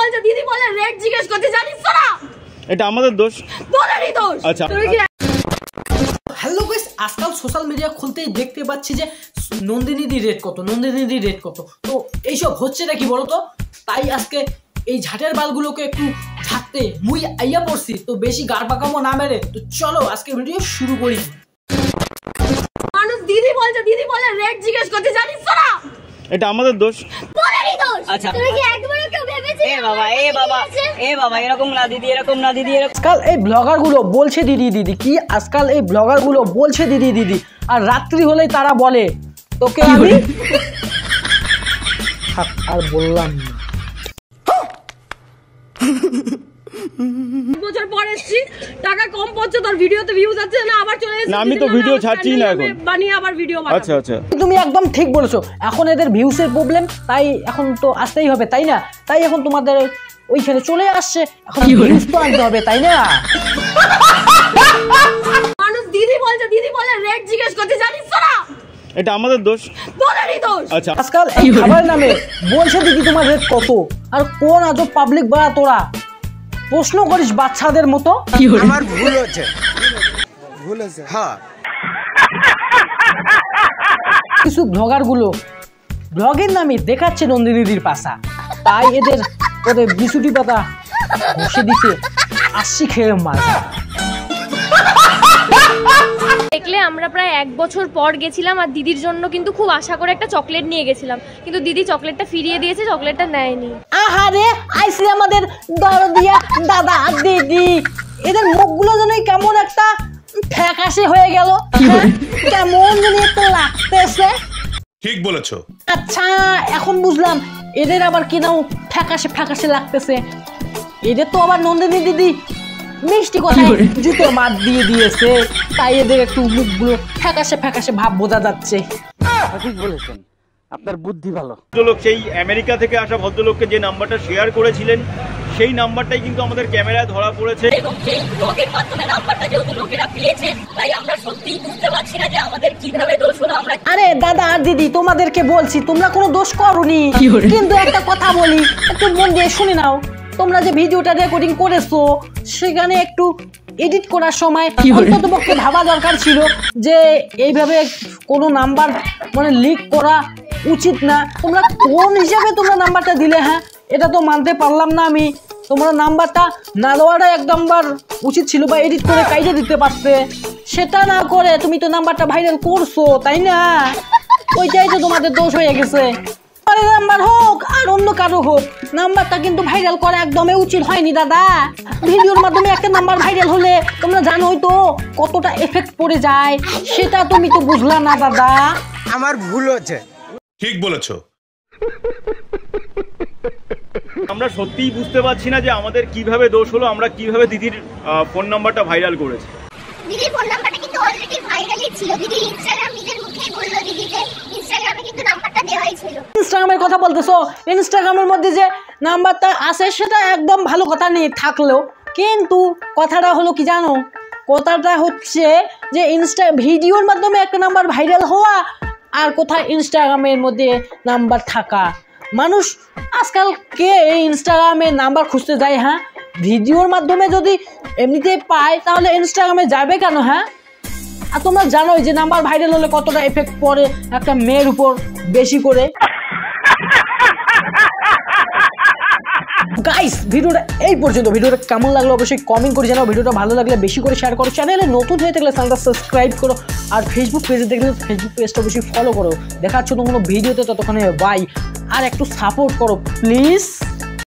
বলছে দিদি বলে রেট জিজ্ঞেস করতে জানিস না, এটা আমাদের দোষ, তোদেরই দোষ। আচ্ছা হ্যালো গাইস, আজকাল সোশ্যাল মিডিয়া খুলতেই দেখতে পাচ্ছি যে নন্দিনীদি রেট কত, নন্দিনীদি রেট কত। তো এইসব হচ্ছে নাকি বলো তো? তাই আজকে এই ঝাটের বালগুলোকে একটু ঝাড়তে মুই আইয়া পড়ছি। তো বেশি গাড় পাকামো না মেরে তো চলো আজকে ভিডিও শুরু করি। মানুষ দিদি বলছে দিদি বলে রেট জিজ্ঞেস করতে জানিস না, এটা আমাদের দোষ, তোদেরই দোষ। আচ্ছা তুমি কি একবারও কেউ ভেবেছিস? এ বাবা এরকম না দিদি, এরকম না দিদি, এরকম। আজকাল এই ব্লগার গুলো বলছে দিদি দিদি, কি আজকাল এই ব্লগার গুলো বলছে দিদি দিদি, আর রাত্রি হলেই তারা বলে তোকে আমি আর বললাম না। বছর পরে এসেছি, টাকা কম পড়ছে, তোর ভিডিওতে ভিউজ আছে না, আবার চলে এসেছি। না আমি তো ভিডিও ছাড়ছি না এখন, বানিয়ে আবার ভিডিও বানাবো। আচ্ছা আচ্ছা তুমি একদম ঠিক বলেছো, এখন এদের ভিউসের প্রবলেম, তাই এখন তো আসতেই হবে তাই না? তাই এখন তোমাদের ওইখানে চলে আসছে, এখন ভিউজ তো আনতে হবে তাই না? মানুষ দিদি বলছে দিদি বলে রেট জিজ্ঞেস করতে জানিস না, এটা আমাদের দোষ, তোদেরই দোষ। আচ্ছা আজকাল এই খাবারের নামে বলছে দিদি তোমার রেট কত, আর কোন আজব পাবলিক বা তোরা প্রশ্ন করিস বাচ্চাদের মতো। আমার ভুল হচ্ছে, ভুল হচ্ছে। হ্যাঁ, কিছু ব্লগার গুলো ব্লগের নামে দেখাচ্ছে নন্দিনীদির পাশা, তাই এদের ওদের বিছুটি পাতা বসে দিতে আসছি খেয়ে মাছ। দেখলে আমরা প্রায় 1 বছর পর গেছিলাম, আর দিদির জন্য কিন্তু খুব আশা করে একটা চকলেট নিয়ে গেছিলাম, কিন্তু দিদি চকলেটটা ফিরিয়ে দিয়েছে, চকলেটটা নেয়নি। আহারে আইসি আমাদের দরদিয়া দাদা দিদি, এদের মুখগুলো যেন কেমন একটা ফ্যাকাশে হয়ে গেল, কেমন যেন একটু লাগতেছে। ঠিক বলেছো। আচ্ছা এখন বুঝলাম এদের আবার কি নাও ফ্যাকাশে ফ্যাকাশে লাগতেছে। এদের তো আবার নন্দিনী দিদি মিষ্টি কথায় জুতো মাত দিয়ে দিয়েছে, তাই এদের একটু মুখগুলো ফ্যাকাশে ফ্যাকাশে ভাব বোঝা যাচ্ছে। ঠিক বলেছেন, আপনার বুদ্ধি ভালো। ভদ্রলোক সেই আমেরিকা থেকে আসা ভদ্রলোককে যে নাম্বারটা শেয়ার করেছিলেন সেই নাম্বারটাই কিন্তু আমাদের ক্যামেরায় ধরা পড়েছে। আরে দাদা আর দিদি তোমাদেরকে বলছি তোমরা কোনো দোষ করোনি, কিন্তু একটা কথা বলি একটু মন দিয়ে শুনে নাও। তোমরা যে ভিডিওটা রেকর্ডিং করেছো সেখানে একটু এডিট করার সময় অন্ততপক্ষে ভাবা দরকার ছিল যে এইভাবে কোনো নাম্বার মানে লিক করা উচিত না। তোমরা কোন হিসাবে তোমরা নাম্বারটা দিলে? হ্যাঁ এটা তো মানতে পারলাম না আমি, তোমরা নাম্বারটা না দেওয়াটা একদম উচিত ছিল, বা এডিট করে কাইটে দিতে পারতে। সেটা না করে তুমি তো নাম্বারটা ভাইরাল করছো তাই না? ওইটাই তো তোমাদের দোষ হয়ে গেছে। নাম্বার হোক আর অন্য কারো হোক, নাম্বারটা কিন্তু ভাইরাল করা একদমই উচিত হয়নি দাদা। ভিডিওর মাধ্যমে একটা নাম্বার ভাইরাল হলে তোমরা জানোই তো কতটা এফেক্ট পড়ে যায়, সেটা তুমি তো বুঝলা না দাদা। আমার ভুল হচ্ছে। ঠিক বলেছো। আমরা সত্যিই বুঝতে পারছি না যে আমাদের কিভাবে দোষ হলো, আমরা কিভাবে দিদির ফোন নাম্বারটা ভাইরাল করেছি। দিদির ফোন নাম্বারটা কিন্তু অলরেডি ভাইরালই ছিল, দিদি ইনস্টাগ্রাম নিজের মুখেই বললো দিদিকে ইনস্টাগ্রামে কিন্তু নাম্বারটা দেওয়াই ছিল। ইনস্টাগ্রামের কথা বলতেছো, ইনস্টাগ্রামের মধ্যে যে নাম্বারটা আছে সেটা একদম ভালো কথা নেই থাকলেও, কিন্তু কথাটা হলো কি জানো? কথাটা হচ্ছে যে ভিডিওর মাধ্যমে একটা নাম্বার ভাইরাল হওয়া আর কোথায় ইনস্টাগ্রামের মধ্যে নাম্বার থাকা। মানুষ আজকাল কে এই ইনস্টাগ্রামে নাম্বার খুঁজতে যায়? হ্যাঁ ভিডিওর মাধ্যমে যদি এমনিতে পায় তাহলে ইনস্টাগ্রামে যাবে কেন? হ্যাঁ আর তোমরা জানোই যে নাম্বার ভাইরাল হলে কতটা এফেক্ট পড়ে একটা মেয়ের উপর বেশি করে। গাইস ভিডিওটা এই পর্যন্ত, ভিডিওটা কেমন লাগলো অবশ্যই কমেন্ট করে জানাও। ভিডিওটা ভালো লাগলে বেশি করে শেয়ার করো, চ্যানেলে নতুন হয়ে থাকলে চ্যানেলটা সাবস্ক্রাইব করো, আর ফেসবুক পেজে দেখলে ফেসবুক পেজটা অবশ্যই ফলো করো। দেখা হচ্ছে কোনো ভিডিওতে, ততক্ষণে বাই, আর একটু সাপোর্ট করো প্লিজ।